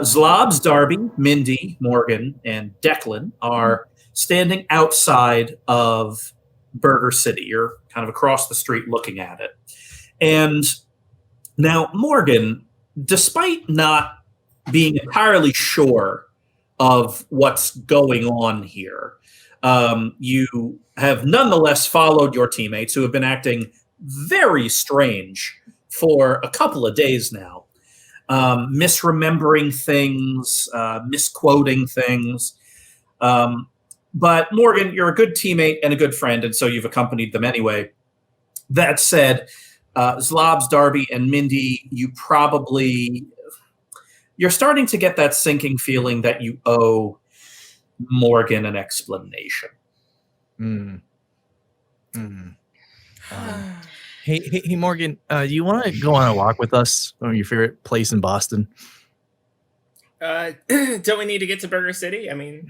Zlobs, Darby, Mindy, Morgan, and Declan are standing outside of Burger City. You're kind of across the street looking at it. And now, Morgan, despite not being entirely sure of what's going on here, you have nonetheless followed your teammates who have been acting very strange for a couple of days now. Misremembering things, misquoting things. But Morgan, you're a good teammate and a good friend, and so you've accompanied them anyway. That said, Zlobs, Darby, and Mindy, you're starting to get that sinking feeling that you owe Morgan an explanation. Hey, Morgan, do you want to go on a walk with us on your favorite place in Boston? Don't we need to get to Burger City? I mean,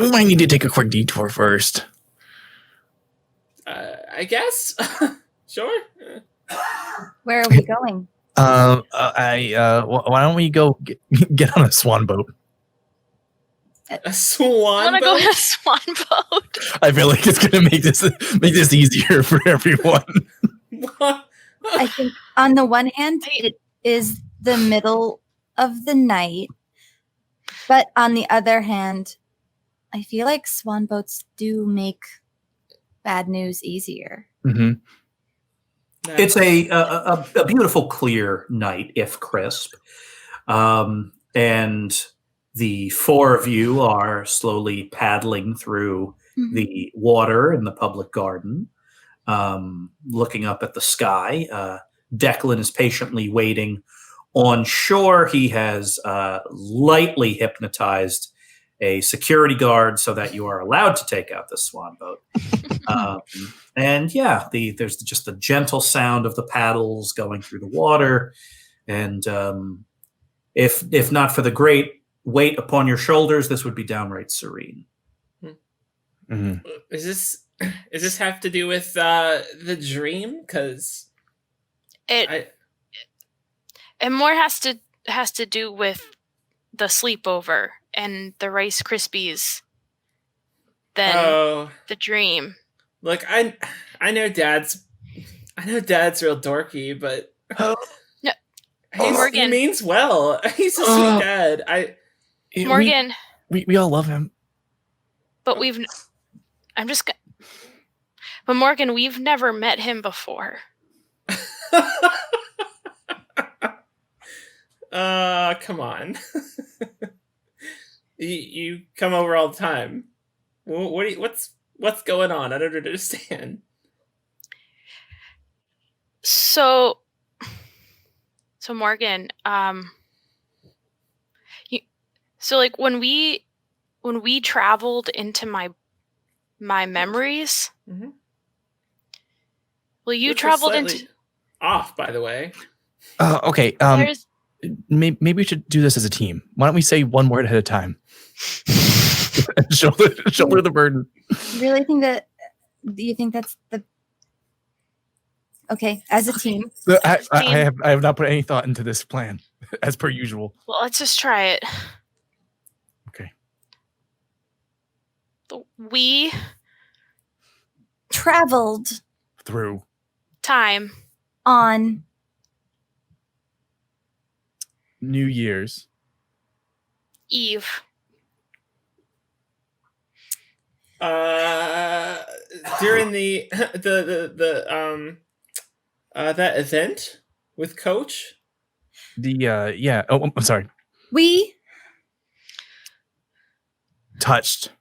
we might need to take a quick detour first. I guess. Sure. Where are we going? Why don't we go get on a swan boat? A swan I want to go boat? on a swan boat. I feel like it's gonna make this easier for everyone. I think on the one hand, it is the middle of the night, but on the other hand, I feel like swan boats do make bad news easier. Mm-hmm. It's a beautiful, clear night, if crisp. And the four of you are slowly paddling through the water in the public garden, looking up at the sky. Declan is patiently waiting on shore. He has lightly hypnotized a security guard so that you are allowed to take out the swan boat. And yeah, there's just the gentle sound of the paddles going through the water. And if not for the great weight upon your shoulders, this would be downright serene. Mm-hmm. Is this have to do with the dream? Because it more has to do with the sleepover and the Rice Krispies than the dream. Look, I know Dad's real dorky, but he means well. He's a sweet dad. Morgan, we all love him, but but Morgan, we've never met him before. Come on. You come over all the time. What's going on? I don't understand. So Morgan, so like when we traveled into my memories, well, you traveled into off, by the way. Okay. Maybe we should do this as a team. Why don't we say one word at a time? shoulder the burden. Really think that? Do you think that's the? Okay, as a team. I have not put any thought into this plan, as per usual. Well, let's just try it. Okay. We traveled through time on New Year's Eve. During the that event with Coach. Yeah. Oh, I'm sorry. We touched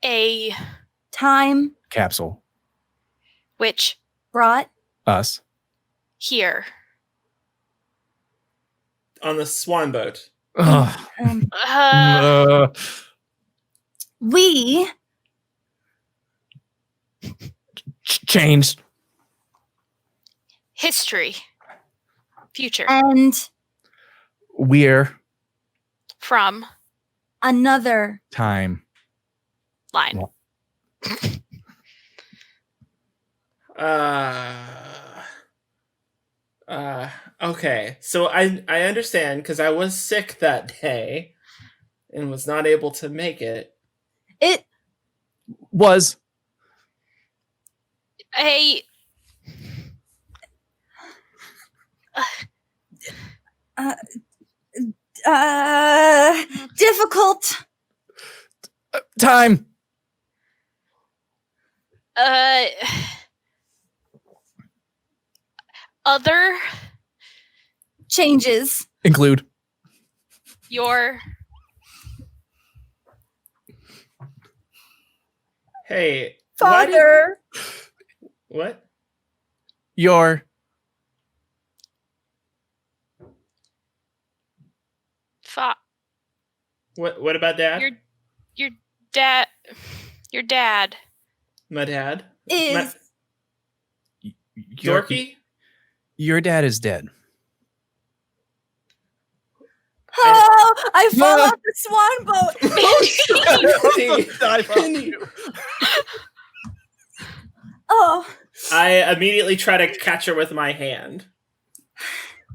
a time capsule which brought us here on the swan boat. We changed history, future, and we're from another time line. Okay. So I understand because I was sick that day and was not able to make it. It Was. A difficult. Time. Other Changes. Include. your Hey, Father. What? Your. What about Dad? Your dad. Your dad. My dad Is Dorky. Your dad is dead. oh, I fall off the swan boat. Mindy. Oh, I immediately try to catch her with my hand.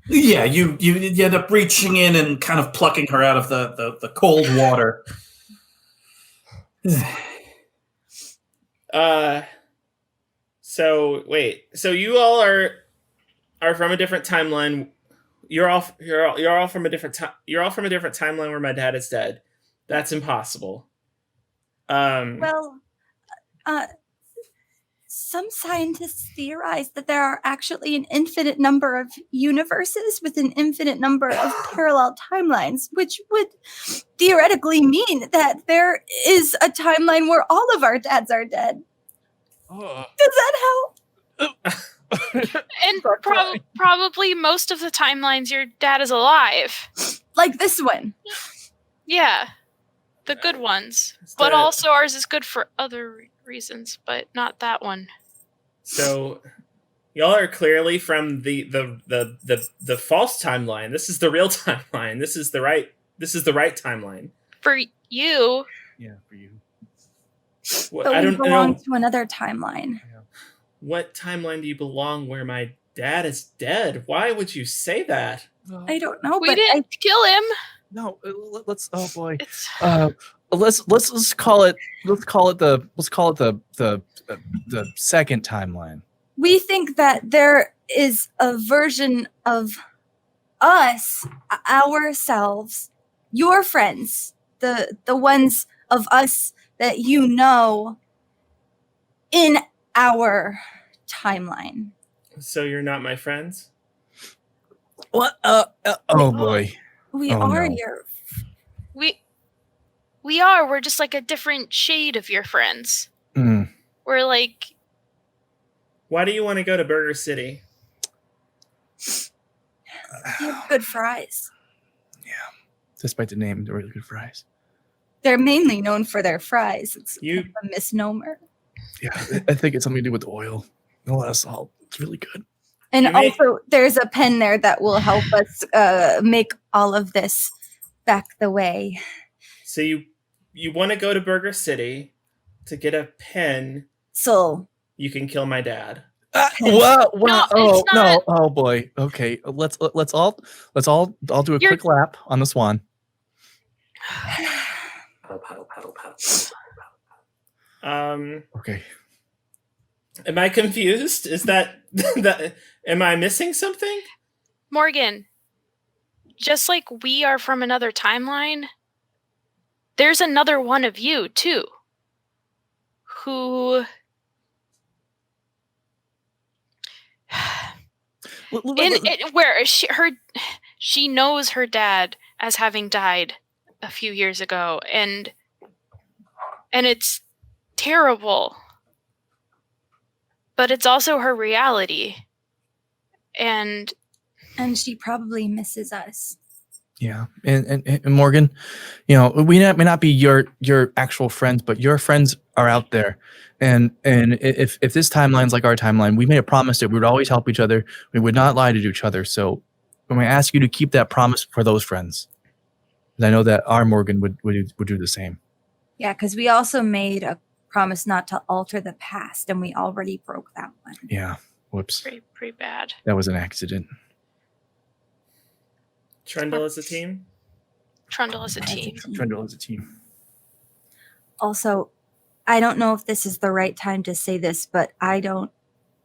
Yeah, you end up reaching in and kind of plucking her out of the cold water. So wait. So you all are from a different timeline. You're all from a different time. You're all from a different timeline where my dad is dead. That's impossible. well, some scientists theorize that there are actually an infinite number of universes with an infinite number of parallel timelines, which would theoretically mean that there is a timeline where all of our dads are dead. Does that help? And probably most of the timelines your dad is alive. Like this one. Yeah. The good ones. But also ours is good for other reasons, but not that one. So y'all are clearly from the false timeline. This is the real timeline. This is the right timeline. For you. Yeah, for you. But we belong to another timeline. What timeline do you belong where my dad is dead? Why would you say that? I don't know. We but didn't kill him. No, let's. Oh boy. Let's call it the second timeline. We think that there is a version of us, ourselves, your friends, the ones of us that you know in our timeline. So you're not my friends? What? Oh boy. We Oh, are no. your. We are. We're just like a different shade of your friends. Mm. We're like. Why do you want to go to Burger City? You have good fries. Yeah. Despite the name, they're really good fries. They're mainly known for their fries. It's You- kind of a misnomer. Yeah, I think it's something to do with the oil. A lot of salt. It's really good. And You may- also, there's a pen there that will help us make all of this back the way. So you want to go to Burger City to get a pen. So You can kill my dad. What? No, Oh it's no! not. Oh boy. Okay, let's all do a You're- quick lap on the swan. Paddle, paddle. Okay. Am I confused? Is that am I missing something? Morgan, just like we are from another timeline, there's another one of you, too. Who. Where she knows her dad as having died a few years ago, and it's terrible, but it's also her reality, and she probably misses us. Yeah, and Morgan, we may not be your actual friends, but your friends are out there, and if this timeline's like our timeline, we made a promise that we would always help each other. We would not lie to each other. So I'm going to ask you to keep that promise for those friends. And I know that our Morgan would do the same. Yeah, because we also made a promise not to alter the past, and we already broke that one. Yeah. Whoops. pretty bad. That was an accident. Trundle as a team. Trundle as a team. Trundle as a team. Also, I don't know if this is the right time to say this, but I don't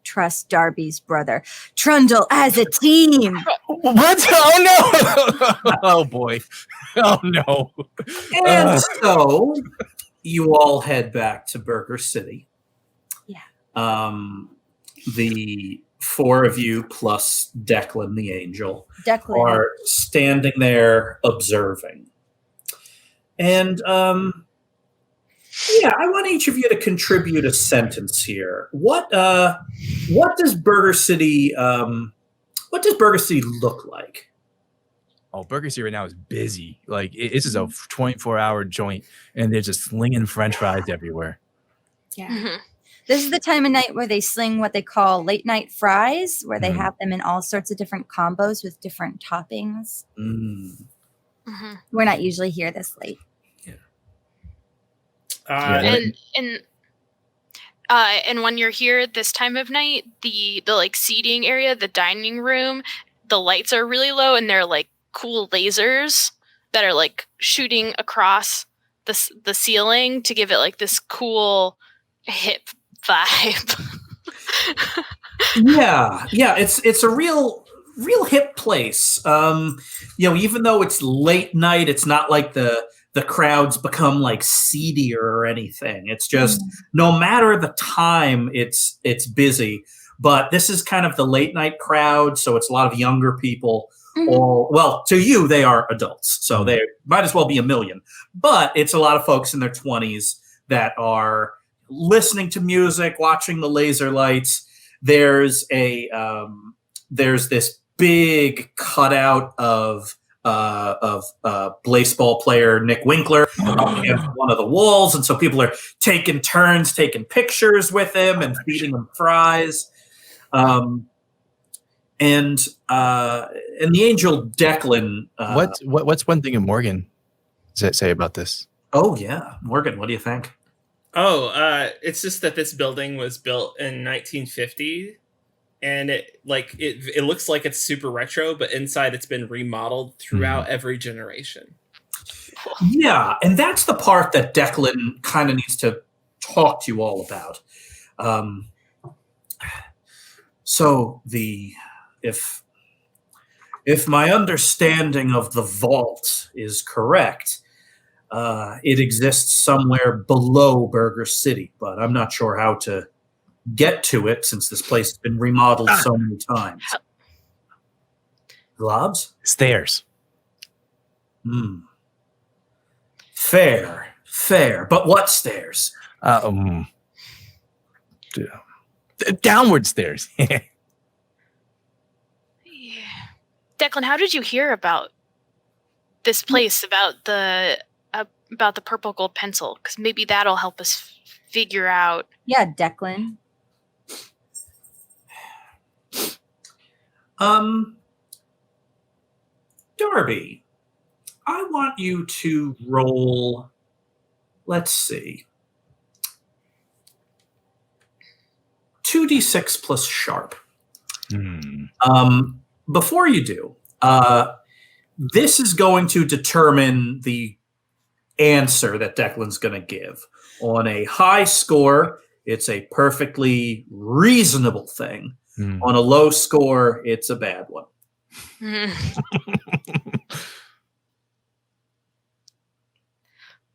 trust Darby's brother. Trundle as a team. What? Oh no! Oh boy! Oh no! And so you all head back to Burger City. Yeah. The four of you plus Declan the Angel Declan. are standing there observing. And yeah, I want each of you to contribute a sentence here. What does Burger City look like? Oh, Burger City right now is busy. Like this is a 24-hour joint, and they're just slinging French fries everywhere. Yeah. Mhm. This is the time of night where they sling what they call late night fries, where they Mhm. have them in all sorts of different combos with different toppings. Mm. Mhm. We're not usually here this late. And when you're here at this time of night, the like seating area, the dining room, the lights are really low, and they're like cool lasers that are like shooting across the ceiling to give it like this cool hip vibe. Yeah, it's a real hip place. Even though it's late night, it's not like the crowds become like seedier or anything. It's just no matter the time, it's busy. But this is kind of the late night crowd, so it's a lot of younger people. To you, they are adults, so they might as well be a million. But it's a lot of folks in their 20s that are listening to music, watching the laser lights. There's this big cutout of Blaseball player Nick Winkler against one of the walls, and so people are taking turns taking pictures with him and feeding him fries. And the angel Declan. What's one thing in Morgan say about this? Oh yeah, Morgan, what do you think? It's just that this building was built in 1950, and it looks like it's super retro, but inside it's been remodeled throughout every generation. Yeah, and that's the part that Declan kind of needs to talk to you all about. If my understanding of the vault is correct, it exists somewhere below Burger City, but I'm not sure how to get to it since this place has been remodeled so many times. Zlobs? Stairs. Fair. But what stairs? Downward stairs. Yeah. Declan, how did you hear about this place, about the purple gold pencil? Because maybe that'll help us figure out. Yeah, Declan. Darby, I want you to roll, let's see, 2d6 plus sharp. Before you do, this is going to determine the answer that Declan's going to give. On a high score, it's a perfectly reasonable thing. On a low score, it's a bad one.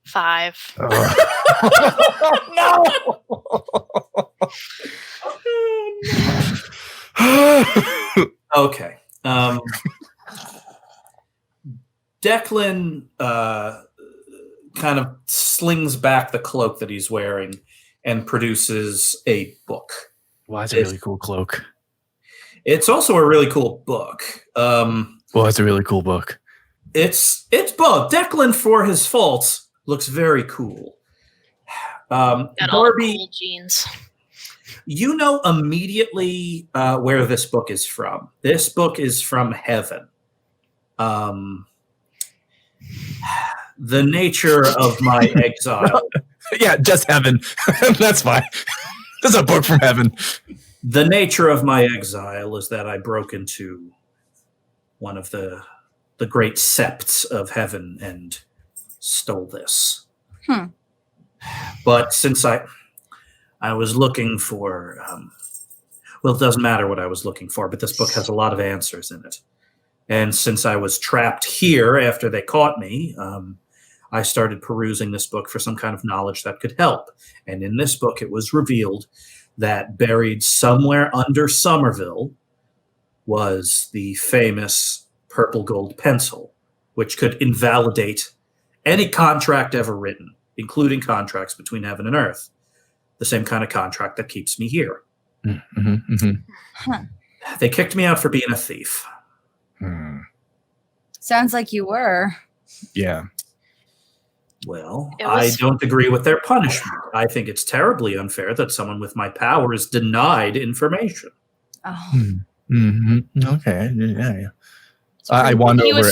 5. No. Okay. Declan kind of slings back the cloak that he's wearing and produces a book. Well, that's a really cool cloak. It's also a really cool book. Well, it's a really cool book. It's both. Declan, for his faults, looks very cool. Got all the Darby, cool jeans. you know immediately where this book is from. This book is from heaven. The nature of my exile. Yeah, just heaven. That's fine. This is a book from heaven. The nature of my exile is that I broke into one of the the great septs of heaven and stole this. But since I was looking for, well, it doesn't matter what I was looking for, but this book has a lot of answers in it. And since I was trapped here after they caught me, I started perusing this book for some kind of knowledge that could help. And in this book, it was revealed that buried somewhere under Somerville was the famous purple gold pencil, which could invalidate any contract ever written, including contracts between heaven and earth. The same kind of contract that keeps me here. They kicked me out for being a thief. Sounds like you were. Yeah. Well, I don't agree with their punishment. I think it's terribly unfair that someone with my power is denied information. Okay. Yeah. I wander over.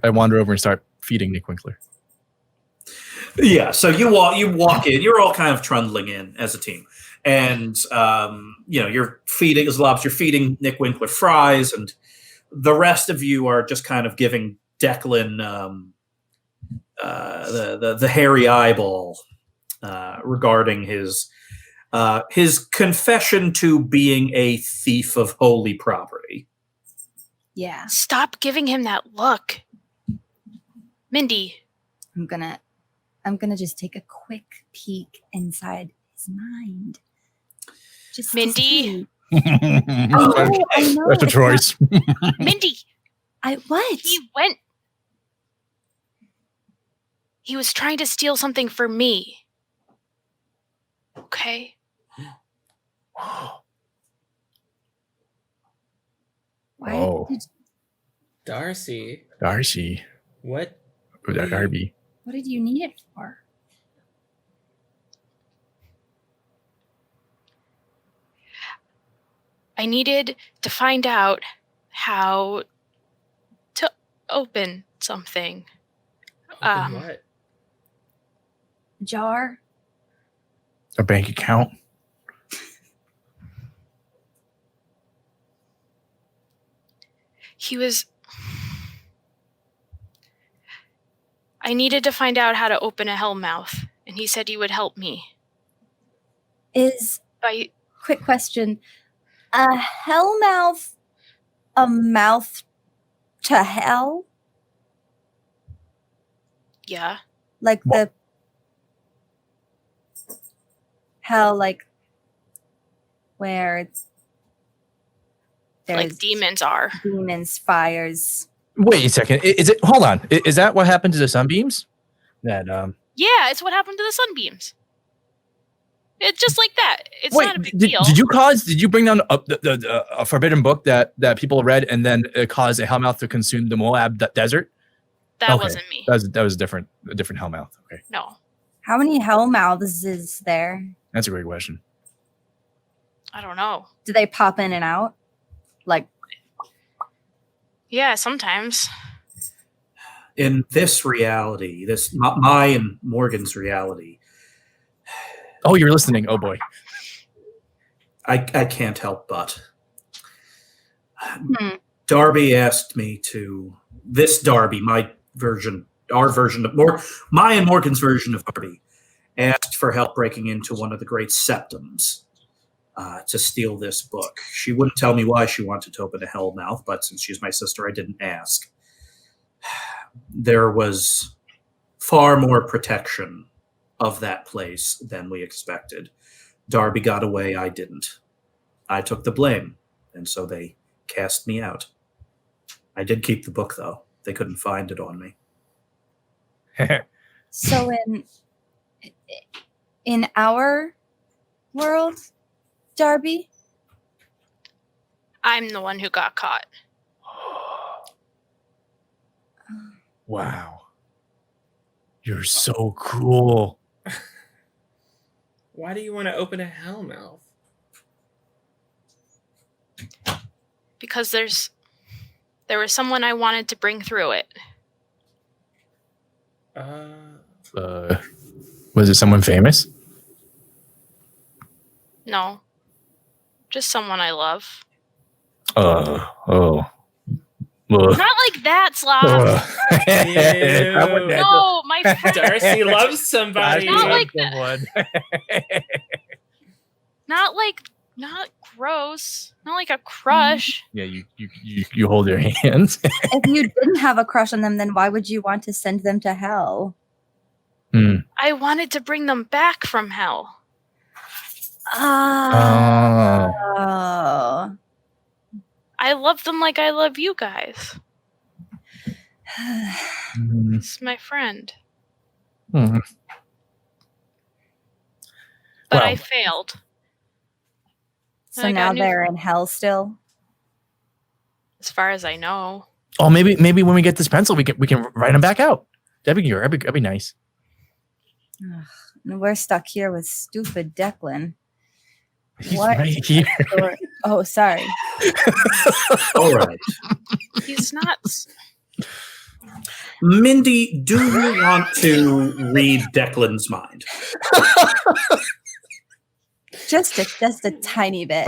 I wander over and start feeding Nick Winkler. Yeah. So you walk in. You're all kind of trundling in as a team, and you're feeding Zlobs. You're feeding Nick Winkler fries, and the rest of you are just kind of giving Declan the hairy eyeball regarding his confession to being a thief of holy property. Yeah. Stop giving him that look. Mindy. I'm gonna just take a quick peek inside his mind. Just Mindy. I know. That's a choice. Mindy. What? He was trying to steal something for me. Okay. Oh. Darcy. What? Darby. What did you need it for? I needed to find out how to open something. What? Jar? A bank account. I needed to find out how to open a hellmouth, and he said he would help me. Quick question. A hellmouth a mouth to hell? Yeah. Like the hell, like where there's like demons are. Demons, fires. Wait a second. Is it? Hold on. Is that what happened to the sunbeams? That Yeah, it's what happened to the sunbeams. It's just like that. It's wait, not a big deal. Did you bring down a forbidden book that people read and then it caused a hellmouth to consume the Moab desert? That wasn't me. That was a different hellmouth. Okay. No. How many hellmouths is there? That's a great question. I don't know. Do they pop in and out? Like, yeah, sometimes. In this reality, my and Morgan's reality. Oh, you're listening. Oh boy. I can't help but. Darby asked me to. This Darby, my and Morgan's version of Darby, asked for help breaking into one of the great septums to steal this book. She wouldn't tell me why she wanted to open a hellmouth, but since she's my sister, I didn't ask. There was far more protection of that place than we expected. Darby got away, I didn't. I took the blame, and so they cast me out. I did keep the book, though. They couldn't find it on me. So in our world, Darby? I'm the one who got caught. Wow. You're so cool. Why do you want to open a hellmouth? Because there was someone I wanted to bring through it. Was it someone famous? No. Just someone I love. Oh. Ugh. Not like that, Zlobs. Ugh. No, my friend. Darcy loves somebody. Not like someone. Not gross. Not like a crush. Yeah, you hold your hands. If you didn't have a crush on them, then why would you want to send them to hell? I wanted to bring them back from hell. Oh. I love them like I love you guys. This is my friend. Hmm. But Well. I failed. So I got now new- they're in hell still? As far as I know. Oh, maybe when we get this pencil, we can write them back out. That'd be nice. Ugh, and we're stuck here with stupid Declan. He's What? right here. Oh, sorry. All right. He's not. Mindy, do you want to read Declan's mind? Just a tiny bit.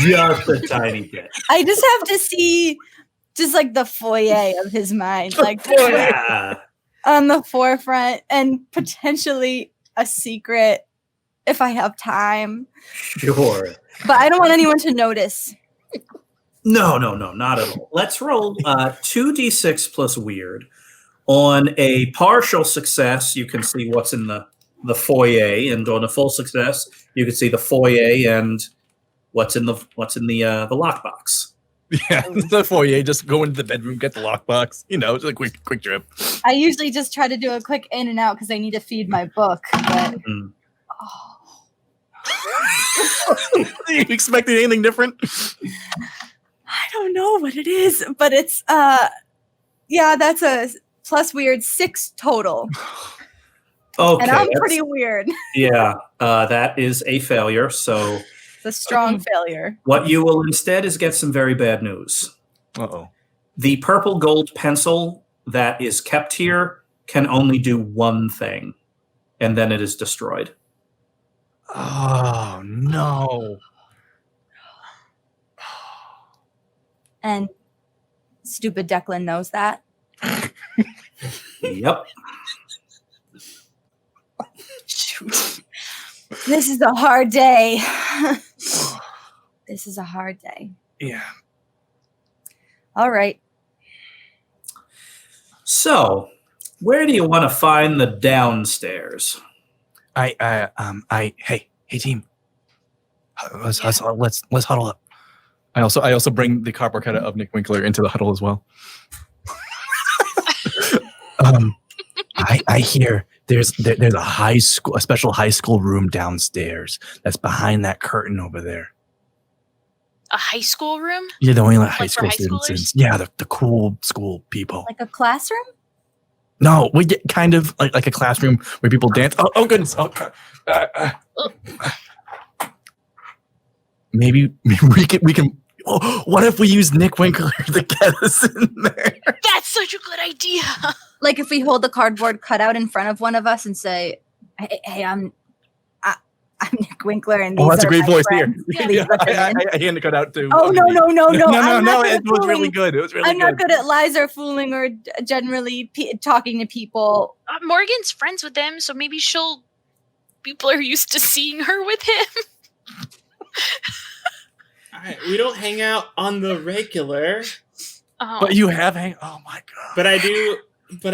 Just a tiny bit. I just have to see just like the foyer of his mind, like Yeah. on the forefront, and potentially a secret if I have time. Sure. But I don't want anyone to notice. No, not at all. Let's roll 2d6 plus weird. On a partial success, you can see what's in the foyer, and on a full success, you can see the foyer and what's in the lockbox. Yeah, the foyer. Just go into the bedroom, get the lockbox. It's a quick trip. I usually just try to do a quick in and out because I need to feed my book. But Are you expecting anything different? I don't know what it is, but it's yeah, that's a plus weird 6 total. Okay. And I'm pretty weird. Yeah, that is a failure. So It's a strong failure. what you will instead is get some very bad news. Uh-oh. The purple gold pencil that is kept here can only do one thing, and then it is destroyed. Oh no. And stupid Declan knows that. Yep. Shoot. This is a hard day. This is a hard day. Yeah. All right. So, where do you want to find the downstairs? Hey team. Let's huddle up. I also bring the cardboard cutout of Nick Winkler into the huddle as well. I hear there's a special high school room downstairs that's behind that curtain over there. A high school room? Yeah, the only high for school high students. schoolers? Yeah, the cool school people. Like a classroom? No, we get kind of like a classroom where people dance. Oh goodness. Oh, maybe we can. Oh, what if we use Nick Winkler to get us in there? That's such a good idea. Like if we hold the cardboard cutout in front of one of us and say, "Hey, I'm Nick Winkler," and these That's a are great my voice friends. here. Yeah, I hand the cutout to. Oh no! No! I'm not good It at was really fooling. good. It was really I'm good. not good at lies or fooling or generally talking to people. Morgan's friends with him, so maybe people are used to seeing her with him. We don't hang out on the regular, Oh. But you have oh my god. but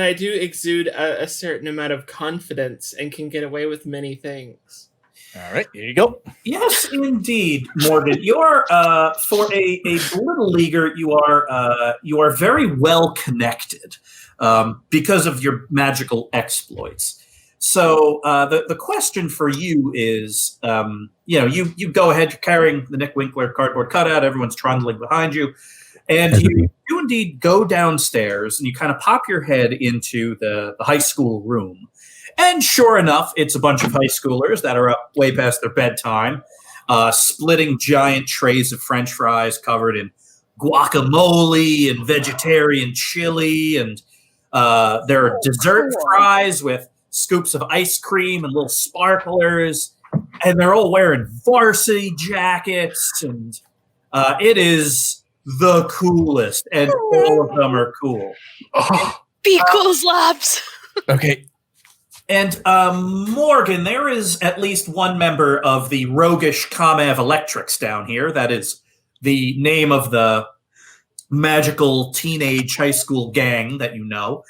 I do exude a certain amount of confidence and can get away with many things. All right, here you go. Yes, indeed, Morgan. You're for a Little Leaguer. You are very well connected because of your magical exploits. So the question for you is, you go ahead, you're carrying the Nick Winkler cardboard cutout. Everyone's trundling behind you, and you indeed go downstairs and you kind of pop your head into the high school room. And sure enough, it's a bunch of high schoolers that are up way past their bedtime, splitting giant trays of French fries covered in guacamole and vegetarian chili, and there are dessert fries with scoops of ice cream and little sparklers, and they're all wearing varsity jackets, and it is the coolest, and all of them are cool. Oh, Be cool, Zlobs. okay. And Morgan, there is at least one member of the roguish Kamev Electrics down here. That is the name of the magical teenage high school gang that you know.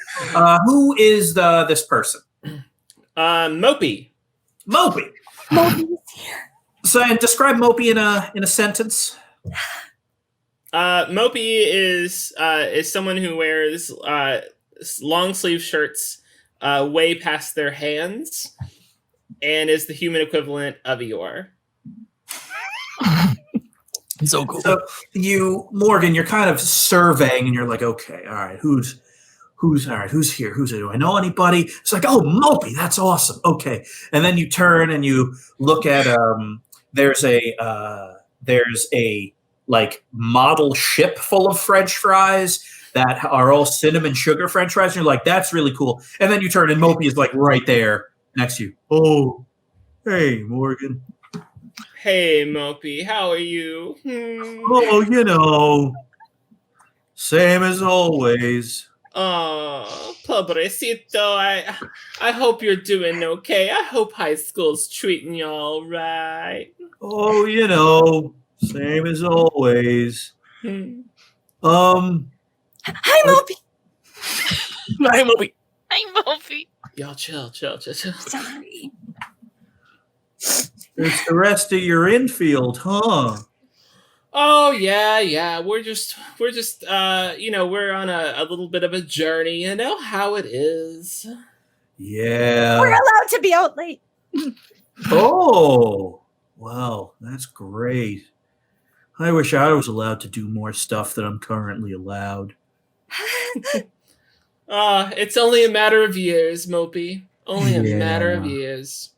Who is this person? Mopey. Mopey. Mopey's here. So, and describe Mopey in a sentence. Mopey is someone who wears long sleeve shirts way past their hands, and is the human equivalent of Eeyore. He's so cool. So Morgan, you're kind of surveying, and you're like, okay, all right, who's here? Do I know anybody? It's like, oh, Mopey, that's awesome. Okay, and then you turn and you look at there's a like model ship full of French fries that are all cinnamon sugar French fries. And you're like, that's really cool. And then you turn and Mopey is like right there next to you. Oh, hey, Morgan. Hey, Mopey, how are you? Oh, you know, same as always. Oh, pobrecito, I hope you're doing okay. I hope high school's treating you all right. Oh, you know, same as always. Hi, Mopey. Hi, Mopey. I'm Mopey. Y'all chill. Sorry. It's the rest of your infield, huh? Oh yeah. We're just we're on a little bit of a journey. You know how it is. Yeah. We're allowed to be out late. Oh, wow, that's great. I wish I was allowed to do more stuff that I'm currently allowed. It's only a matter of years, Mopey. Only a matter of Yeah. years.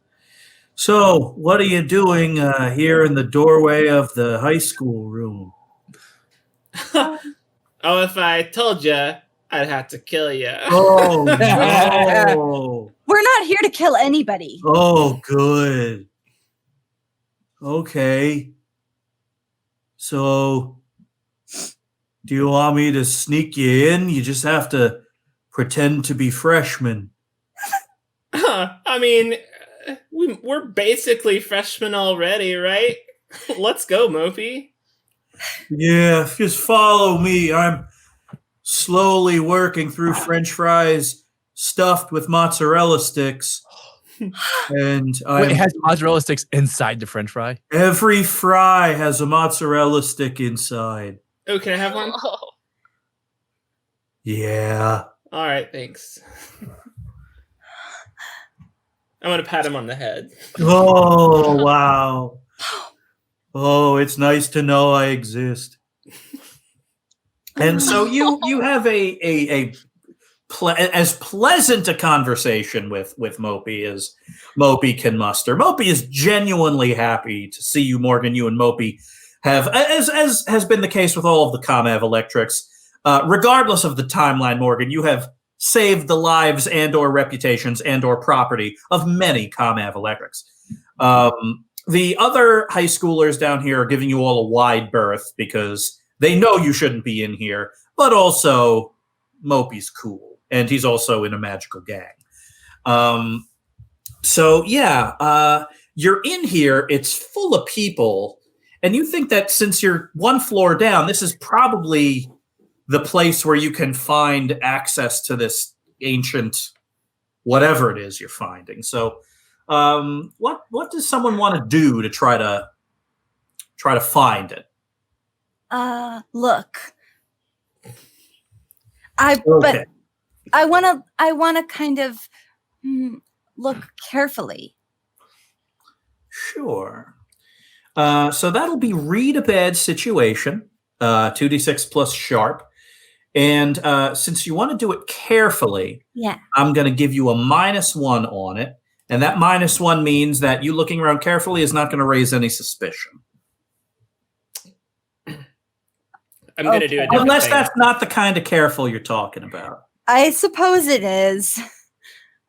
So, what are you doing here in the doorway of the high school room? Oh, if I told you, I'd have to kill you. Oh, no. We're not here to kill anybody. Oh, good. Okay. So, do you want me to sneak you in? You just have to pretend to be freshmen. I mean, we're basically freshmen already, right? Let's go, Mopey. Yeah, just follow me. I'm slowly working through French fries stuffed with mozzarella sticks. And Wait, it has mozzarella sticks inside the French fry. every fry has a mozzarella stick inside. Oh, can I have one? Oh. Yeah. All right, thanks. I'm gonna pat him on the head. Oh, wow. Oh, it's nice to know I exist. And so you have as pleasant a conversation with Mopey as Mopey can muster. Mopey is genuinely happy to see you, Morgan. You and Mopey have, as has been the case with all of the Kamev Electrics, regardless of the timeline, Morgan, you have saved the lives and or reputations and or property of many Kamev Electrics. The other high schoolers down here are giving you all a wide berth because they know you shouldn't be in here, but also Mopey's cool, and he's also in a magical gang. So yeah, you're in here, it's full of people, and you think that since you're one floor down, this is probably the place where you can find access to this ancient whatever it is you're finding. So what does someone want to do to try to find it? Look. Okay. But I wanna kind of look carefully. Sure. So that'll be read a bad situation, 2d6 plus sharp. And since you want to do it carefully, Yeah. I'm going to give you a -1 on it. And that -1 means that you looking around carefully is not going to raise any suspicion. I'm gonna do a different Unless thing. that's not the kind of careful you're talking about. I suppose it is.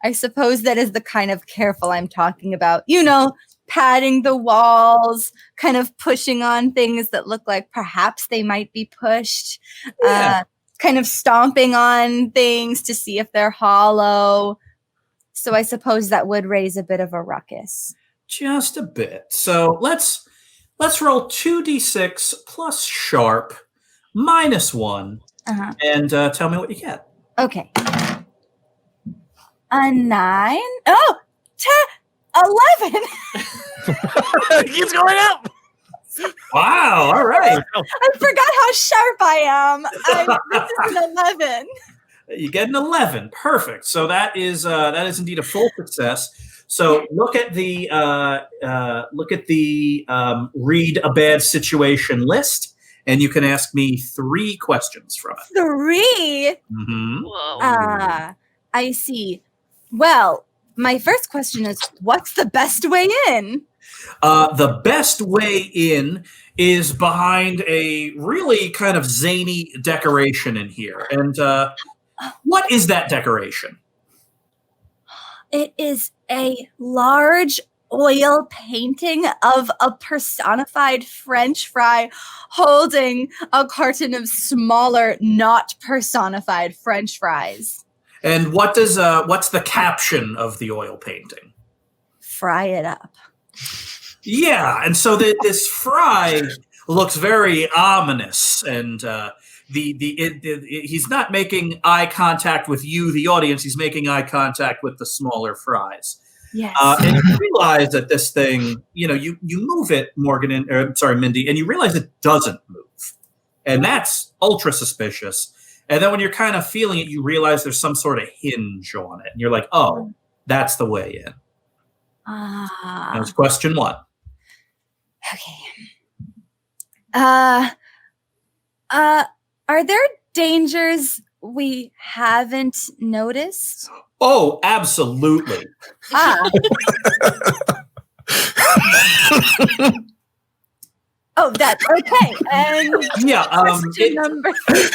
I suppose that is the kind of careful I'm talking about. You know, patting the walls, kind of pushing on things that look like perhaps they might be pushed, kind of stomping on things to see if they're hollow. So I suppose that would raise a bit of a ruckus. Just a bit. So let's roll 2d6 plus sharp minus 1 and tell me what you get. Okay. A 9. Oh, 11. It keeps going up. Wow. All right. I forgot how sharp I am. This is an 11. You get an 11. Perfect. So that is indeed a full success. So look at the read a bad situation list, and you can ask me 3 questions from it. 3? Mm-hmm. Whoa. I see. Well, my first question is, what's the best way in? The best way in is behind a really kind of zany decoration in here. And what is that decoration? It is a large oil painting of a personified French fry holding a carton of smaller, not personified French fries. And what's the caption of the oil painting? Fry it up. Yeah, and so this fry looks very ominous, and he's not making eye contact with you, the audience. He's making eye contact with the smaller fries. Yes. And you realize that this thing, you move it, Mindy, and you realize it doesn't move, and that's ultra suspicious. And then when you're kind of feeling it, you realize there's some sort of hinge on it, and you're like, "Oh, that's the way in." That was question 1. Okay. Are there dangers we haven't noticed? Oh, absolutely. Oh, that's okay. And Yeah. question number 3.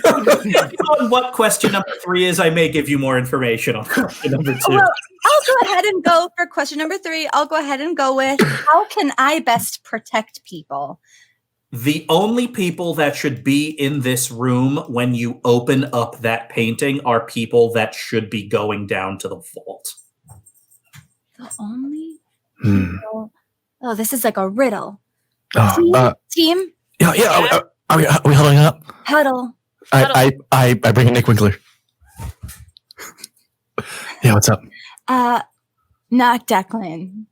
Depending on what question number 3 is, I may give you more information on question number 2. Well, I'll go ahead and go for question number 3. I'll go ahead and go with, how can I best protect people? The only people that should be in this room when you open up that painting are people that should be going down to the vault. The only people? Oh, this is like a riddle. Team? Yeah. Are we huddling up? Huddle. I bring in Nick Winkler. Yeah, what's up? Not Declan.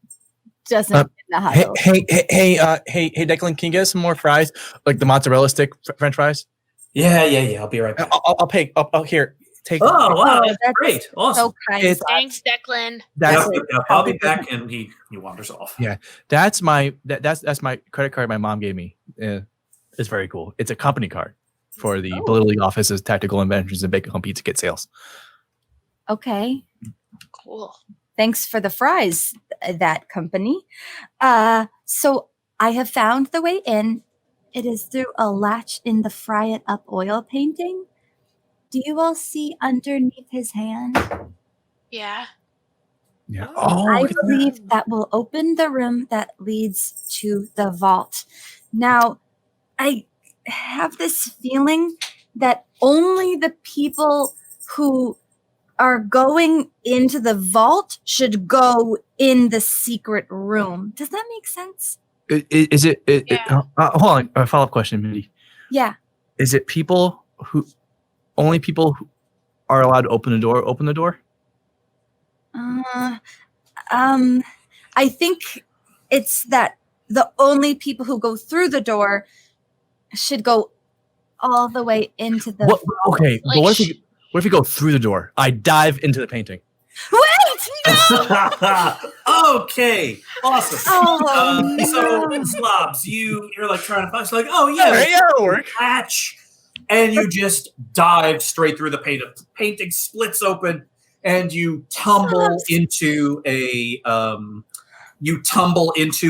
Doesn't in the huddle. Hey, Declan, can you get us some more fries? Like the mozzarella stick French fries? Yeah. I'll be right back. I'll pay. Here, take. Oh, wow, that's that's great. Awesome. So kind. Thanks, Declan. That's I'll be back, and he wanders off. Yeah, that's my credit card my mom gave me. It's very cool. It's a company card for the Blittle League office's tactical inventions and bacon pizza kit sales. Okay. Cool. Thanks for the fries, that company. So I have found the way in. It is through a latch in the Fry It Up oil painting. Do you all see underneath his hand? Yeah. Yeah. I believe that will open the room that leads to the vault. Now, I have this feeling that only the people who are going into the vault should go in the secret room. Does that make sense? Is it? Yeah. Hold on. A follow-up question, Mindy. Yeah. Is it only people who are allowed to open the door? I think it's that the only people who go through the door should go all the way into the vault. Okay, but what if you go through the door? I dive into the painting. Wait! No! Okay, awesome. Oh, So, no. Zlobs, you're like trying to find. It's like, oh yeah, that'll work. hatch, and you just dive straight through the painting. The painting splits open, and you tumble into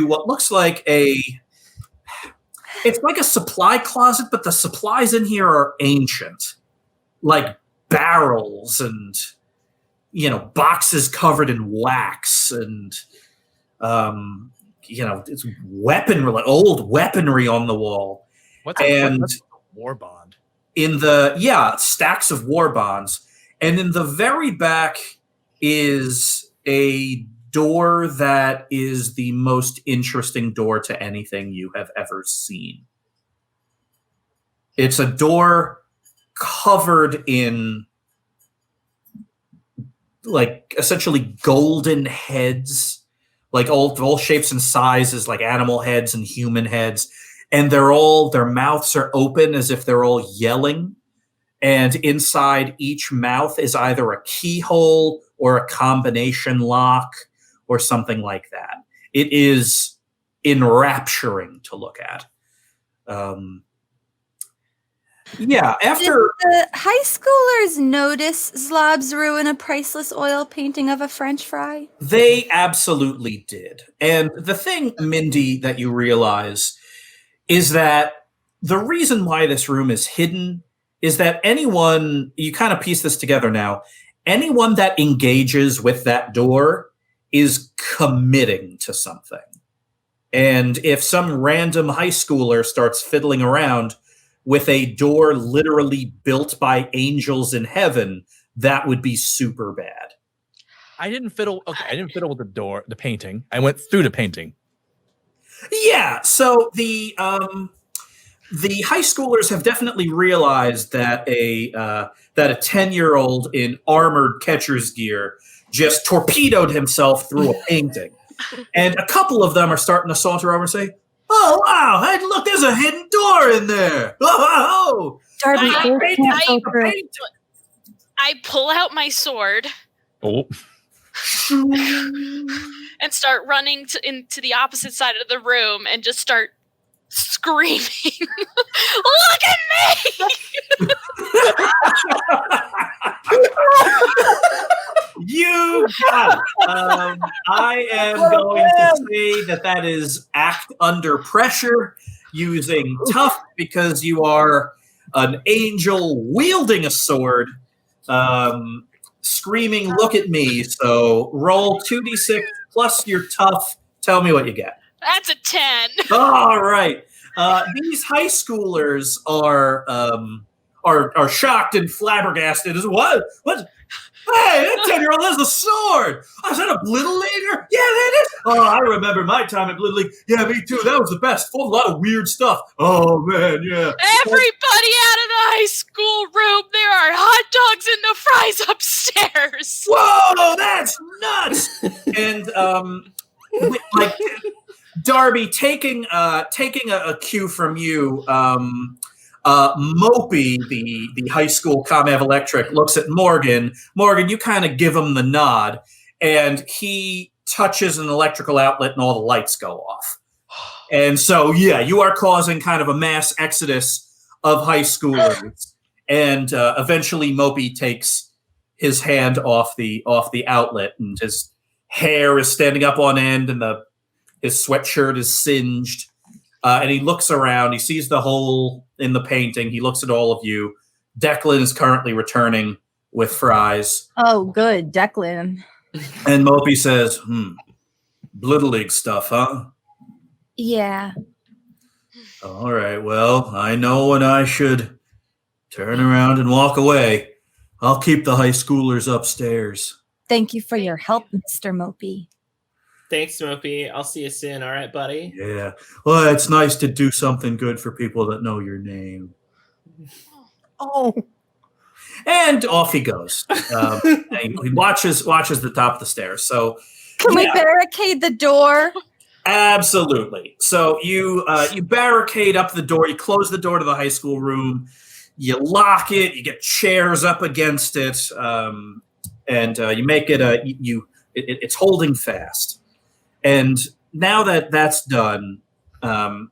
what looks like it's like a supply closet, but the supplies in here are ancient, like barrels and boxes covered in wax and It's weaponry, like old weaponry on the wall. What's a war bond? Stacks of war bonds. And in the very back is a door that is the most interesting door to anything you have ever seen. It's a door covered in like essentially golden heads, like all shapes and sizes, like animal heads and human heads. And their mouths are open as if they're all yelling. And inside each mouth is either a keyhole or a combination lock or something like that. It is enrapturing to look at. After Did the high schoolers notice Zlobs ruin a priceless oil painting of a French fry? They absolutely did. And the thing, Mindy, that you realize is that the reason why this room is hidden is that anyone, you kind of piece this together now, anyone that engages with that door is committing to something. And if some random high schooler starts fiddling around with a door literally built by angels in heaven, that would be super bad. I didn't fiddle with the door, the painting. I went through the painting. Yeah, so the high schoolers have definitely realized that a 10-year-old in armored catcher's gear just torpedoed himself through a painting. And a couple of them are starting to saunter over and say, "Oh, wow, hey, look, there's a hidden door in there. Oh, Darby, I pull out my sword Oh. and start running into the opposite side of the room and just start screaming, "Look at me!" You got it. I am going to say that is act under pressure using tough because you are an angel wielding a sword, screaming, "Look at me." So roll 2d6 plus your tough. Tell me what you get. That's a 10. All right. These high schoolers are shocked and flabbergasted. What? Hey, that 10-year-old has a sword. Is that a Blittle Leaguer? Yeah, that is. Oh, I remember my time at Blittle League. Yeah, me too. That was the best. Full of a lot of weird stuff. Oh, man, yeah. Everybody out of the high school room. There are hot dogs and the fries upstairs. Whoa, that's nuts. And, like, Darby, taking a cue from you, Mopey, the high school Comev Electric, looks at Morgan. Morgan, you kind of give him the nod, and he touches an electrical outlet, and all the lights go off. And so, yeah, you are causing kind of a mass exodus of high schoolers. And eventually, Mopey takes his hand off the outlet, and his hair is standing up on end, and his sweatshirt is singed. And he looks around. He sees the hole in the painting. He looks at all of you. Declan is currently returning with fries. Oh, good, Declan. And Mopey says, Little League stuff, huh? Yeah. All right, well, I know when I should turn around and walk away. I'll keep the high schoolers upstairs. Thank you for your help, Mr. Mopey. Thanks, Mopey. I'll see you soon. All right, buddy? Yeah. Well, it's nice to do something good for people that know your name. Oh. And off he goes. He watches the top of the stairs. So Can we barricade the door? Absolutely. So you barricade up the door. You close the door to the high school room. You lock it. You get chairs up against it, and you make it it's holding fast. And now that that's done,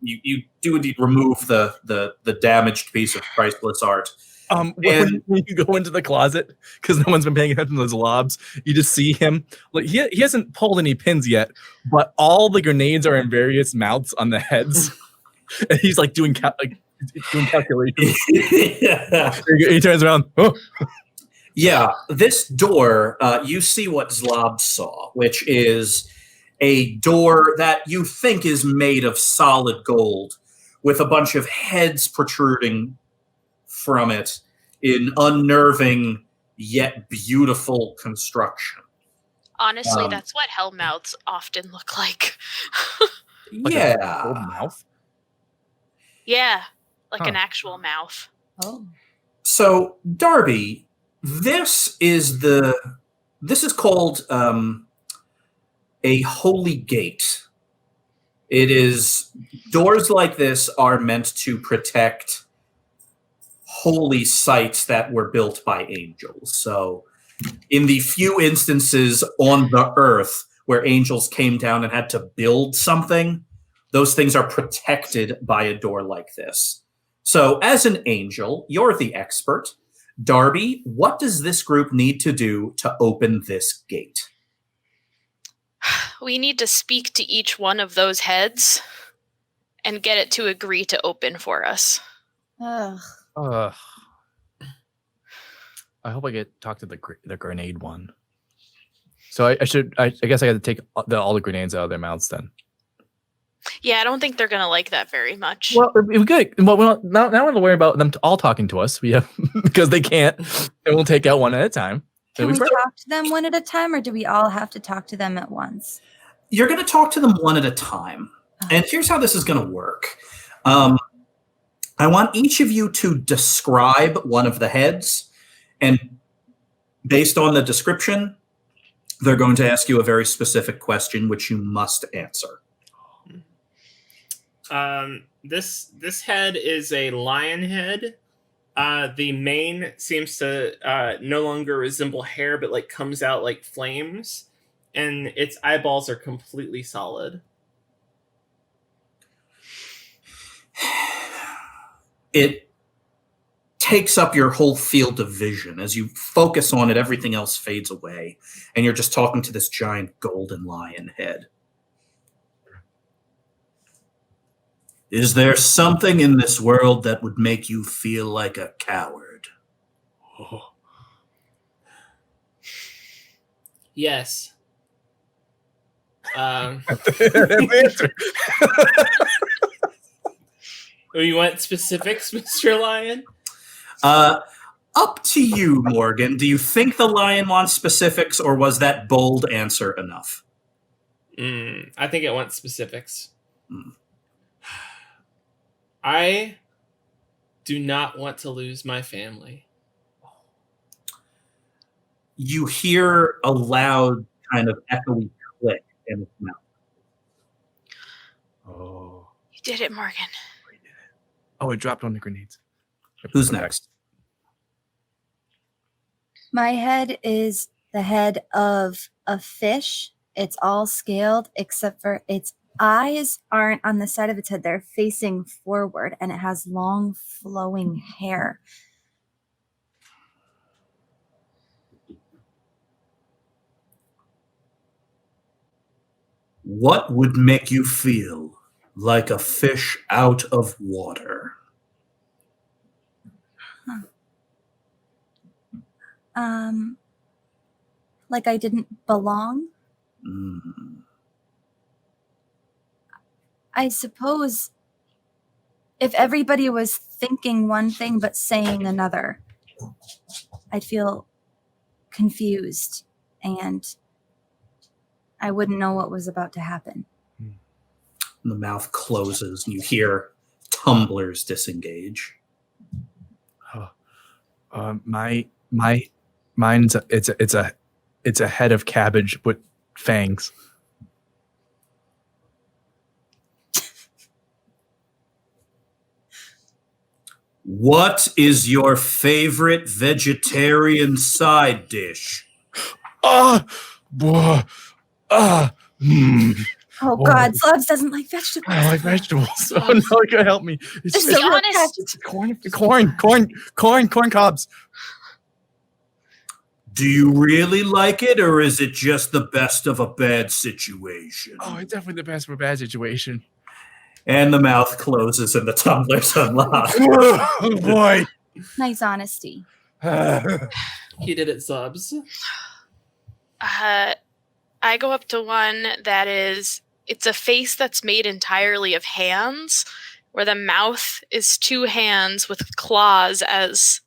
you do indeed remove the damaged piece of priceless art. When you go into the closet, because no one's been paying attention to those Zlobs, you just see him. Like he hasn't pulled any pins yet, but all the grenades are in various mouths on the heads, and he's like doing calculations. Yeah. He turns around. Oh. Yeah, this door, you see what Zlobs saw, which is a door that you think is made of solid gold with a bunch of heads protruding from it in unnerving yet beautiful construction. Honestly, that's what hellmouths often look like. Like yeah. a gold mouth? Yeah, like an actual mouth. Oh. So, Darby, this is called a holy gate. It is, doors like this are meant to protect holy sites that were built by angels. So, in the few instances on the earth where angels came down and had to build something, those things are protected by a door like this. So, as an angel, you're the expert. Darby, what does this group need to do to open this gate? We need to speak to each one of those heads and get it to agree to open for us. Ugh. I hope I get talk to the grenade one. So I guess I got to take all the grenades out of their mouths then. Yeah, I don't think they're gonna like that very much. Well, we good. Well, now we don't worry about them all talking to us. We have because they can't, and we'll take out one at a time. Can we talk to them one at a time, or do we all have to talk to them at once? You're going to talk to them one at a time. And here's how this is going to work. I want each of you to describe one of the heads. And based on the description, they're going to ask you a very specific question, which you must answer. This head is a lion head. The mane seems to no longer resemble hair, but like comes out like flames, and its eyeballs are completely solid. It takes up your whole field of vision. As you focus on it, everything else fades away, and you're just talking to this giant golden lion head. Is there something in this world that would make you feel like a coward? Oh. Yes. You want specifics, Mr. Lion? Up to you, Morgan. Do you think the lion wants specifics, or was that bold answer enough? I think it wants specifics. Mm. I do not want to lose my family. You hear a loud kind of echoey click in its mouth. Oh. You did it, Morgan. Oh, it dropped on the grenades. Who's next? My head is the head of a fish. It's all scaled except for its eyes aren't on the side of its head. They're facing forward, and it has long flowing hair. What would make you feel like a fish out of water? Like I didn't belong? I suppose if everybody was thinking one thing but saying another, I'd feel confused and I wouldn't know what was about to happen. And the mouth closes and you hear tumblers disengage. Mine's it's a head of cabbage with fangs. What is your favorite vegetarian side dish? Oh God, Zlobs doesn't like vegetables. I like vegetables. Oh no, it could help me. This is Be a real honest. test. Corn cobs. Do you really like it, or is it just the best of a bad situation? Oh, it's definitely the best for a bad situation. And the mouth closes and the tumblers unlock. Oh boy. Nice honesty. He did it, Zlobs. I go up to one that it's a face that's made entirely of hands, where the mouth is 2 hands with claws as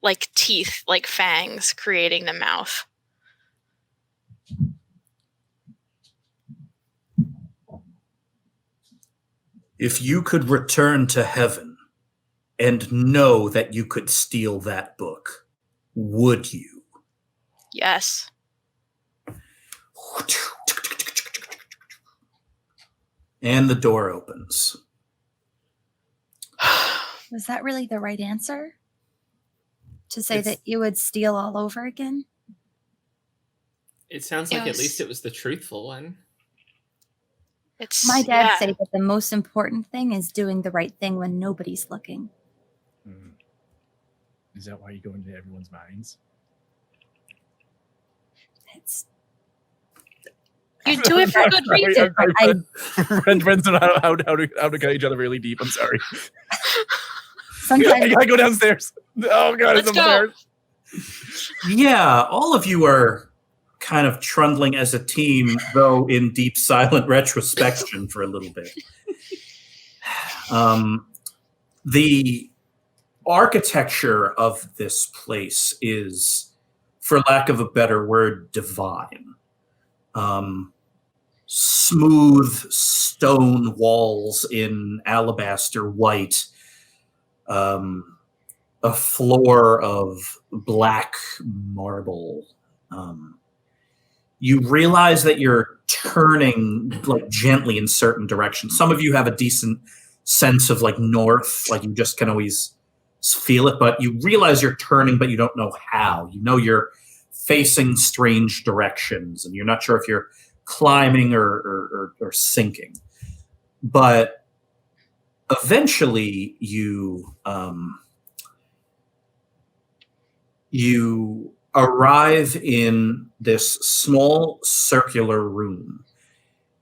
like teeth, like fangs, creating the mouth. If you could return to heaven and know that you could steal that book, would you? Yes. And the door opens. Was that really the right answer? To say that you would steal all over again? It sounds like at least it was the truthful one. My dad said that the most important thing is doing the right thing when nobody's looking. Is that why you go into everyone's minds? You do it for good reason. Friends know how to cut each other really deep. I'm sorry. Sometimes I gotta go downstairs. Oh god, Let's it's go. embarrassed. Yeah, all of you are kind of trundling as a team, though in deep silent retrospection for a little bit. The architecture of this place is, for lack of a better word, divine. Smooth stone walls in alabaster white, a floor of black marble. You realize that you're turning like gently in certain directions. Some of you have a decent sense of like north, like you just can always feel it, but you realize you're turning, but you don't know how. You know you're facing strange directions, and you're not sure if you're climbing or sinking. But eventually you arrive in this small circular room,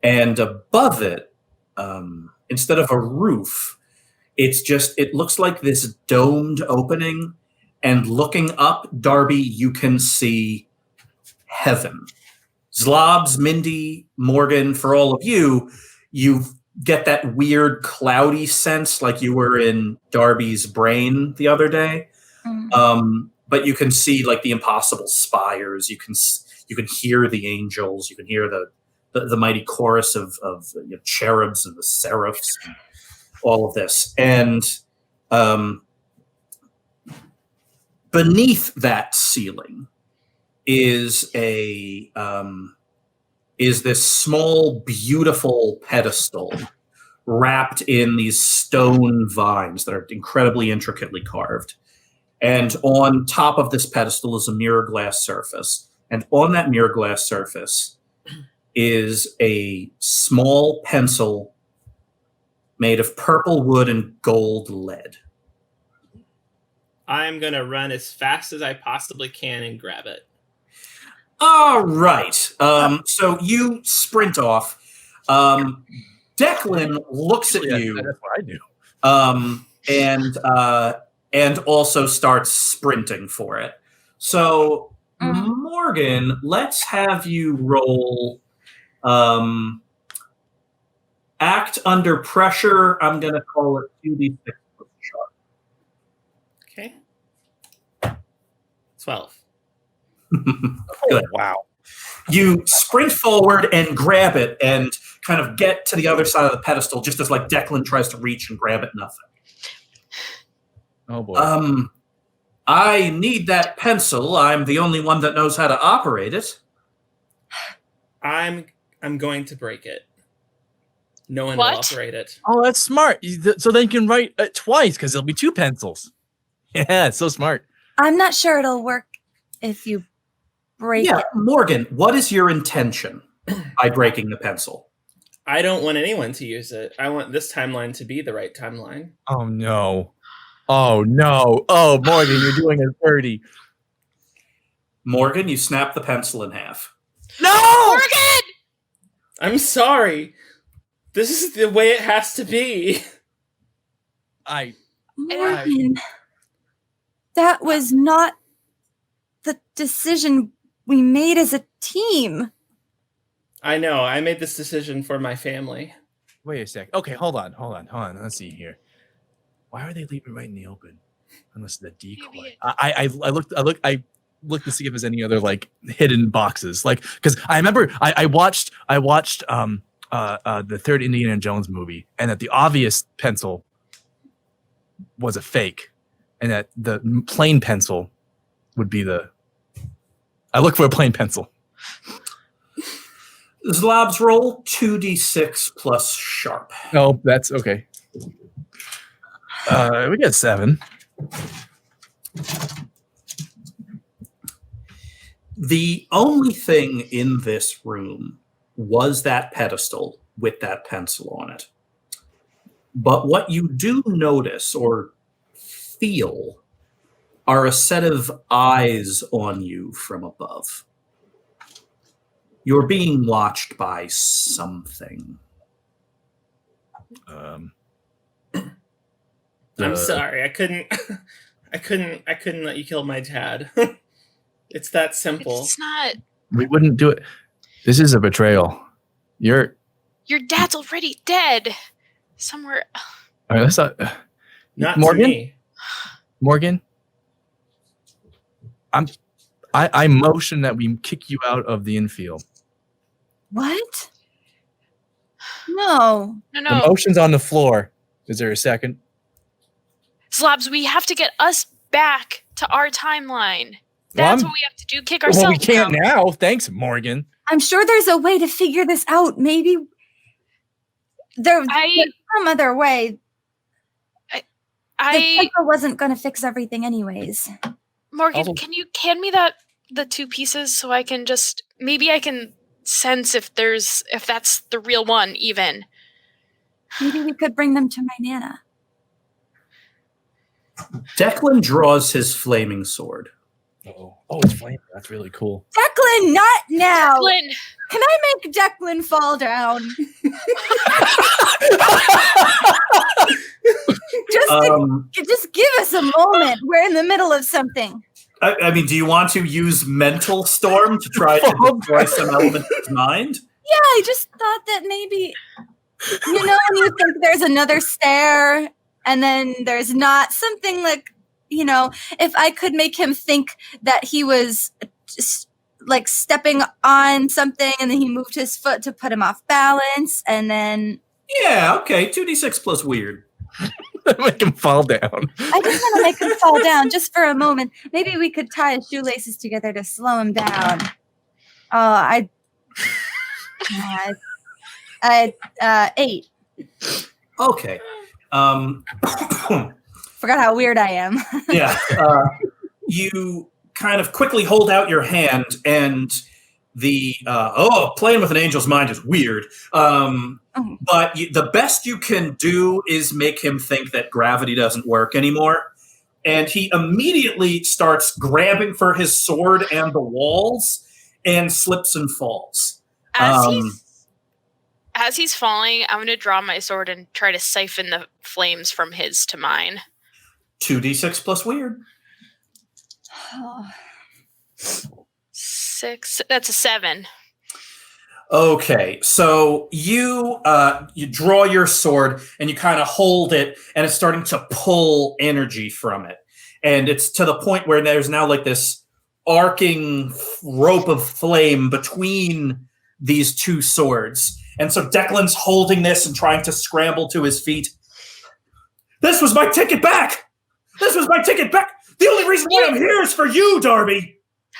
and above it, instead of a roof, it looks like this domed opening, and looking up, Darby, you can see heaven. Zlobs, Mindy, Morgan, for all of you, you get that weird cloudy sense like you were in Darby's brain the other day. But you can see like the impossible spires. You can hear the angels. You can hear the mighty chorus of cherubs and the seraphs, and all of this. And beneath that ceiling is this small, beautiful pedestal wrapped in these stone vines that are incredibly intricately carved. And on top of this pedestal is a mirror glass surface. And on that mirror glass surface is a small pencil made of purple wood and gold lead. I'm going to run as fast as I possibly can and grab it. All right. So you sprint off. Declan looks at you. That's what I do. And also starts sprinting for it. So, Morgan, let's have you roll act under pressure. I'm going to call it 2d6 plus sharp. Okay. 12. Good. Wow. You sprint forward and grab it and kind of get to the other side of the pedestal just as like Declan tries to reach and grab it. Nothing. Oh boy. I need that pencil. I'm the only one that knows how to operate it. I'm going to break it. No one What? will operate it. Oh, that's smart. So then you can write twice because there'll be 2 pencils. Yeah, it's so smart. I'm not sure it'll work if you break it. Morgan, what is your intention by breaking the pencil? I don't want anyone to use it. I want this timeline to be the right timeline. Oh no. Oh no. Oh, Morgan, you're doing it dirty. Morgan, you snap the pencil in half. No! Morgan! I'm sorry. This is the way it has to be. Morgan, that was not the decision we made as a team. I know. I made this decision for my family. Wait a sec. Okay, hold on. Let's see here. Why are they leaving right in the open? Unless the decoy. I looked to see if there's any other like hidden boxes. Like, because I remember I watched the third Indiana Jones movie, and that the obvious pencil was a fake, and that the plain pencil would be the. I look for a plain pencil. Zlobs, roll 2d6 plus sharp. No, that's okay. We got 7. The only thing in this room was that pedestal with that pencil on it. But what you do notice or feel are a set of eyes on you from above. You're being watched by something. I'm sorry. I couldn't let you kill my dad. It's that simple. It's not. We wouldn't do it. This is a betrayal. Your dad's already dead. Somewhere. All right, let's Not Morgan. to me. Morgan. I motion that we kick you out of the infield. What? No. The motion's on the floor. Is there a second? Zlobs, we have to get us back to our timeline. That's what we have to do. Kick ourselves. Well, we can't out. now. Thanks, Morgan. I'm sure there's a way to figure this out. Maybe there's some other way. The pencil wasn't going to fix everything anyways. Morgan, Also, can you hand me the 2 pieces so I can just maybe I can sense if that's the real one even. Maybe we could bring them to my Nana. Declan draws his flaming sword. Oh, it's flaming. That's really cool. Declan, not now. Declan. Can I make Declan fall down? Just give us a moment. We're in the middle of something. I mean, do you want to use mental storm to try to destroy some element of his mind? Yeah, I just thought that maybe, when you think there's another stair and then there's not something like, if I could make him think that he was just like stepping on something and then he moved his foot to put him off balance and then. Yeah, okay. 2d6 plus weird. Make him fall down. I just want to make him fall down just for a moment. Maybe we could tie his shoelaces together to slow him down. Oh, 8. Okay. Forgot how weird I am. Yeah. You kind of quickly hold out your hand and playing with an angel's mind is weird. But the best you can do is make him think that gravity doesn't work anymore. And he immediately starts grabbing for his sword and the walls and slips and falls. As he's falling, I'm going to draw my sword and try to siphon the flames from his to mine. 2d6 plus weird. 6. That's a 7. Okay, so you draw your sword and you kind of hold it, and it's starting to pull energy from it, and it's to the point where there's now like this arcing rope of flame between these two swords. And so Declan's holding this and trying to scramble to his feet. This was my ticket back. The only reason why I'm here is for you, Darby.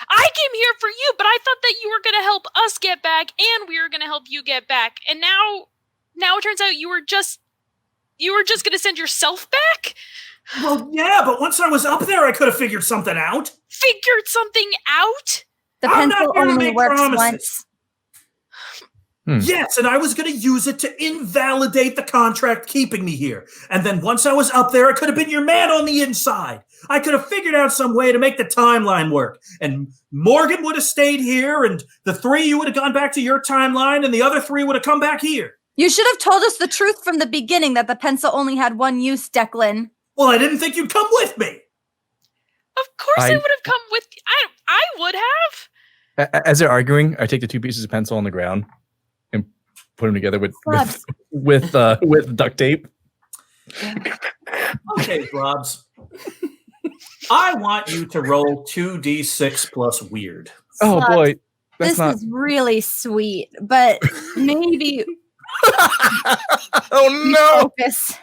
I came here for you, but I thought that you were going to help us get back, and we were going to help you get back. And now it turns out you were just going to send yourself back? Well, yeah, but once I was up there, I could have figured something out. Figured something out? The pencil only works once. Yes, and I was going to use it to invalidate the contract keeping me here. And then once I was up there, I could have been your man on the inside. I could have figured out some way to make the timeline work. And Morgan would have stayed here, and the 3 of you would have gone back to your timeline, and the other 3 would have come back here. You should have told us the truth from the beginning that the pencil only had one use, Declan. Well, I didn't think you'd come with me. Of course I would have come with you. I would have. As they're arguing, I take the 2 pieces of pencil on the ground put them together with Zlobs. with duct tape. Okay, Zlobs. I want you to roll 2d6 plus weird. Oh Zlobs, boy, this is really sweet, but maybe oh no! focus.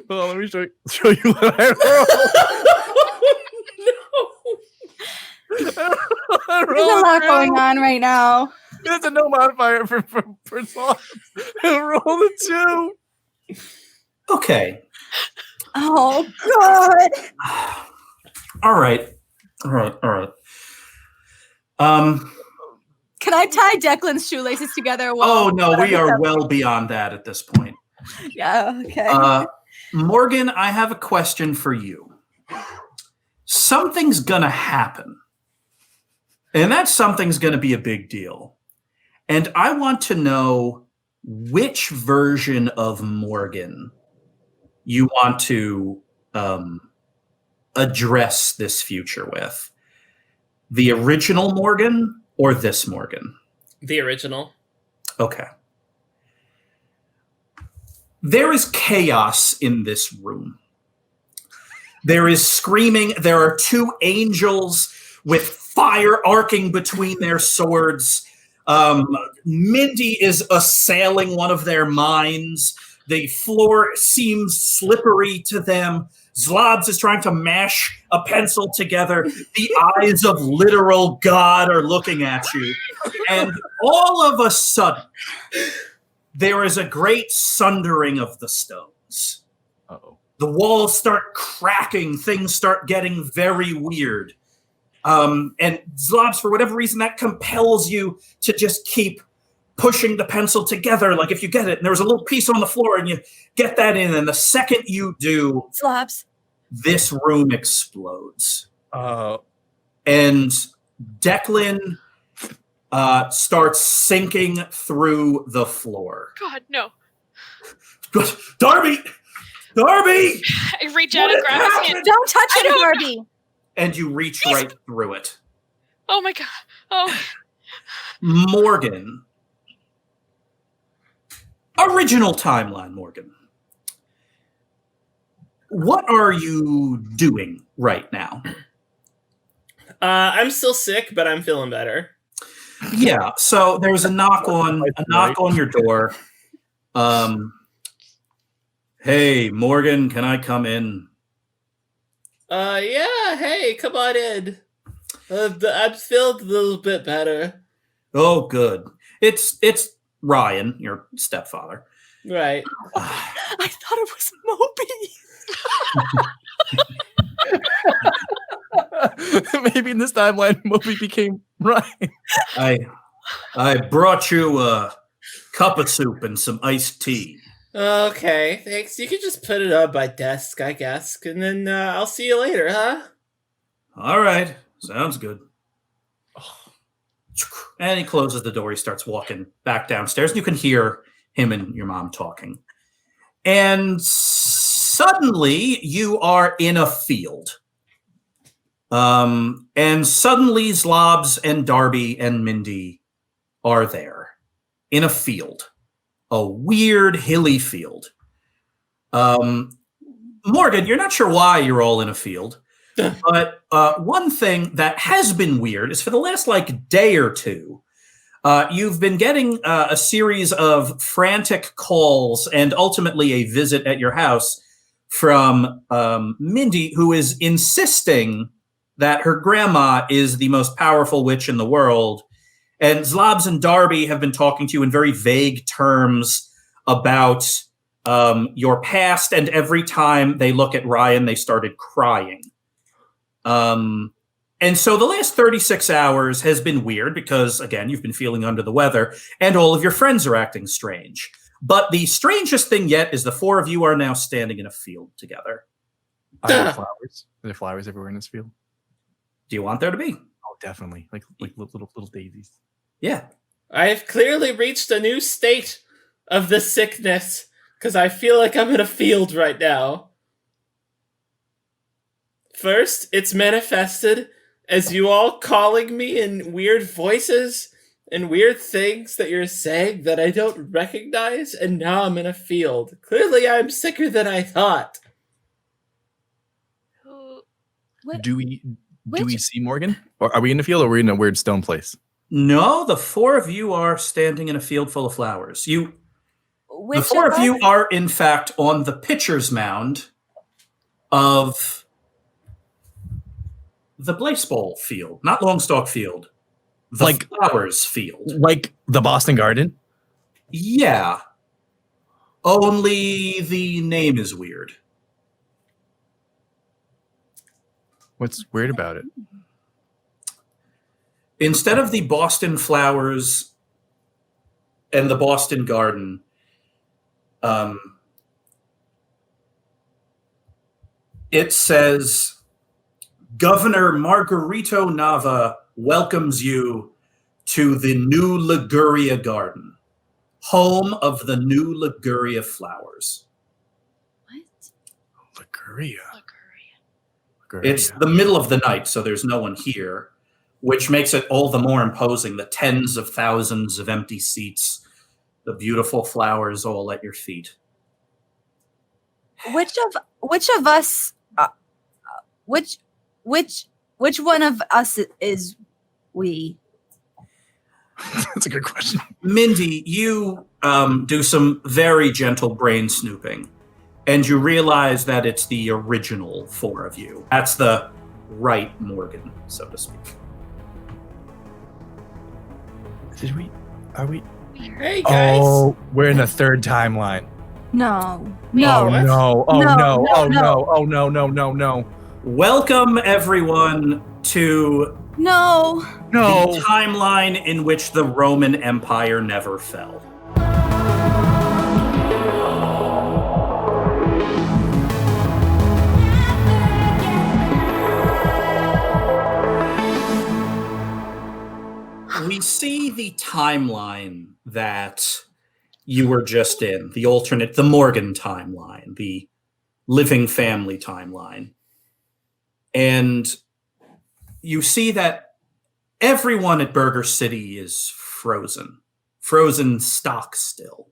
Well, let me show you what I rolled. There's a lot going on right now. There's a no modifier for Zlobs. I rolled a 2. Okay. Oh, God. All right. Can I tie Declan's shoelaces together? Oh, no, we are well beyond that at this point. Yeah, okay. Morgan, I have a question for you. Something's going to happen. And that something's going to be a big deal. And I want to know which version of Morgan you want to address this future with. The original Morgan or this Morgan? The original. Okay. There is chaos in this room. There is screaming. There are 2 angels with fire arcing between their swords. Mindy is assailing one of their mines. The floor seems slippery to them. Zlobs is trying to mash a pencil together. The eyes of literal God are looking at you. And all of a sudden, there is a great sundering of the stones. Uh-oh. The walls start cracking. Things start getting very weird. And Zlobs, for whatever reason, that compels you to just keep pushing the pencil together. Like if you get it, and there's a little piece on the floor, and you get that in, and the second you do, Zlobs. this room explodes. And Declan starts sinking through the floor. God, no. Darby! I reach out and grab his hand. Don't touch him, Darby. And you reach right through it. Oh my God. Oh. Morgan. Original timeline, Morgan. What are you doing right now? I'm still sick, but I'm feeling better. Yeah, so there was a knock on your door. Hey, Morgan, can I come in? Yeah, hey, come on in. I'm feeling a little bit better. Oh, good. It's Ryan, your stepfather. Right. I thought it was Moby. Maybe in this timeline, Moby became Ryan. I brought you a cup of soup and some iced tea. Okay, thanks. You can just put it on my desk, I guess, and then I'll see you later, huh? All right, sounds good. And he closes the door. He starts walking back downstairs. You can hear him and your mom talking. And suddenly you are in a field. And suddenly Zlobs and Darby and Mindy are there in a field. A weird hilly field. Morgan, you're not sure why you're all in a field. But one thing that has been weird is for the last day or two, you've been getting a series of frantic calls and ultimately a visit at your house from Mindy, who is insisting that her grandma is the most powerful witch in the world. And Zlobs and Darby have been talking to you in very vague terms about your past, and every time they look at Ryan, they started crying. And so the last 36 hours has been weird because, again, you've been feeling under the weather and all of your friends are acting strange. But the strangest thing yet is the 4 of you are now standing in a field together. Are there flowers? Are there flowers everywhere in this field? Do you want there to be? Oh, definitely. Like little daisies. Yeah. I've clearly reached a new state of the sickness because I feel like I'm in a field right now. First, it's manifested as you all calling me in weird voices and weird things that you're saying that I don't recognize, and now I'm in a field. Clearly, I'm sicker than I thought. Do we see Morgan? Or are we in the field, or are we in a weird stone place? No, the four of you are standing in a field full of flowers. The Which four of you are, in fact, on the pitcher's mound of the Blaseball field, not Longstalk Field. The Flowers Field. Like the Boston Garden? Yeah. Only the name is weird. What's weird about it? Instead of the Boston Flowers and the Boston Garden, it says, Governor Margarito Nava welcomes you to the New Liguria Garden, home of the New Liguria flowers. What? Liguria. It's the middle of the night, so there's no one here, which makes it all the more imposing. The tens of thousands of empty seats, the beautiful flowers all at your feet. Which of us? Which one of us is we? That's a good question. Mindy, you do some very gentle brain snooping, and you realize that it's the original four of you. That's the right Morgan, so to speak. Are we? Hey, guys. Oh, we're in a third timeline. No. Oh, what? no. Oh, No, no. no, Oh, no. no. Oh, no, no, no, no. Welcome, everyone, to No. No. the timeline in which the Roman Empire never fell. We see the timeline that you were just in, the Morgan timeline, the living family timeline. And you see that everyone at Burger City is frozen stock still.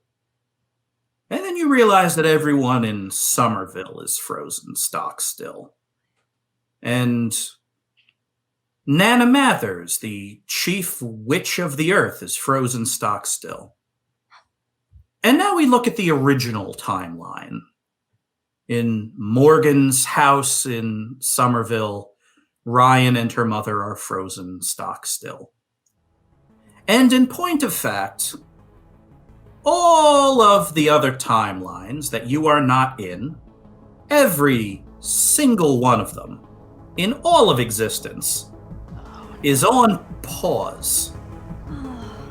And then you realize that everyone in Somerville is frozen stock still. And Nana Mathers, the chief witch of the earth, is frozen stock still. And now we look at the original timeline. In Morgan's house in Somerville, Ryan and her mother are frozen stock still. And in point of fact, all of the other timelines that you are not in, every single one of them, in all of existence, is on pause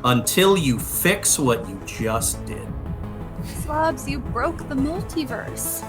until you fix what you just did. Zlobs, you broke the multiverse.